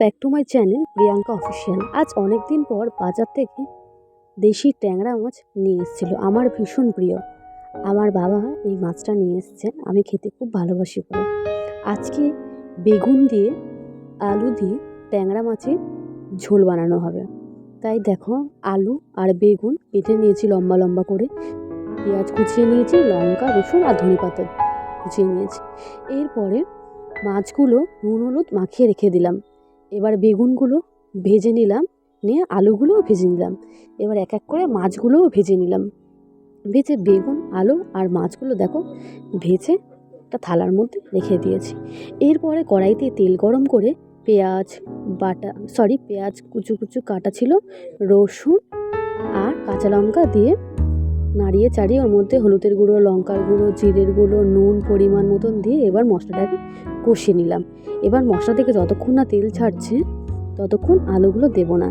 Back to my channel Priyanka official. আজ অনেক দিন পর বাজার থেকে দেশি ট্যাংরা মাছ নিয়ে এসেছিলো, আমার ভীষণ প্রিয়। আমার বাবা এই মাছটা নিয়ে এসেছেন, আমি খেতে খুব ভালোবাসি বলে। আজকে বেগুন দিয়ে আলু দিয়ে ট্যাংরা মাছের ঝোল বানানো হবে। তাই দেখো, আলু আর বেগুন কেটে নিয়েছি লম্বা লম্বা করে, পেঁয়াজ কুচিয়ে নিয়েছি, লঙ্কা রসুন আর ধনেপাতা কুচিয়ে নিয়েছি। এরপরে মাছগুলো নুন হলুদ মাখিয়ে রেখে দিলাম। এবার বেগুনগুলো ভেজে নিলাম, নিয়ে আলুগুলোও ভেজে নিলাম। এবার এক এক করে মাছগুলোও ভেজে নিলাম। ভেজে বেগুন আলু আর মাছগুলো দেখো ভেজে একটা থালার মধ্যে রেখে দিয়েছি। এরপরে কড়াইতে তেল গরম করে পেঁয়াজ কুচু কুচু কাটা ছিল, রসুন আর কাঁচা লঙ্কা দিয়ে নাড়িয়ে চাড়িয়ে ওর মধ্যে হলুদের গুঁড়ো, লঙ্কার গুঁড়ো, জিরের গুঁড়ো, নুন পরিমাণ মতন দিয়ে এবার মশলাটাকে কষিয়ে নিলাম। এবার মশলা থেকে যতক্ষণ না তেল ছাড়ছে ততক্ষণ আলুগুলো দেবো না।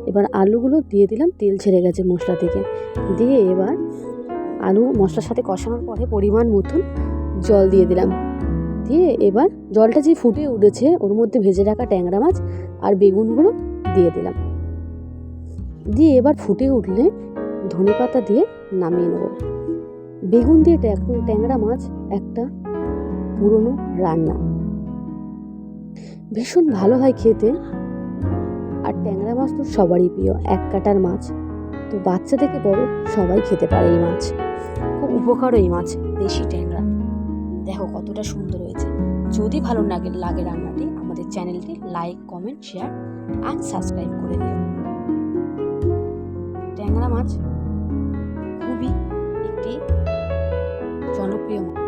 এবার আলুগুলো দিয়ে দিলাম, তেল ছেড়ে গেছে মশলা থেকে। দিয়ে এবার আলু মশলার সাথে কষানোর পরে পরিমাণ মতন জল দিয়ে দিলাম। দিয়ে এবার জলটা যে ফুটে উঠেছে ওর মধ্যে ভেজে রাখা ট্যাংরা মাছ আর বেগুনগুলো দিয়ে দিলাম। দিয়ে এবার ফুটে উঠলে ধনেপাতা দিয়ে নামিয়ে নেব। বেগুন দিয়ে ট্যাংরা মাছ একটা পুরনো রান্না, ভীষণ ভালো হয় খেতে। আর ট্যাংরা মাছ তো সবারই প্রিয়, এক কাটার মাছ, তো বাচ্চা থেকে বড় সবাই খেতে পারে এই মাছ। খুব উপকারও এই মাছ, দেশি ট্যাংরা। দেখো কতটা সুন্দর হয়েছে। যদি ভালো লাগে রান্নাটি, আমাদের চ্যানেলটি like, comment, share and subscribe করে দিও। ট্যাংরা মাছ খুবই একটি জনপ্রিয় মাছ।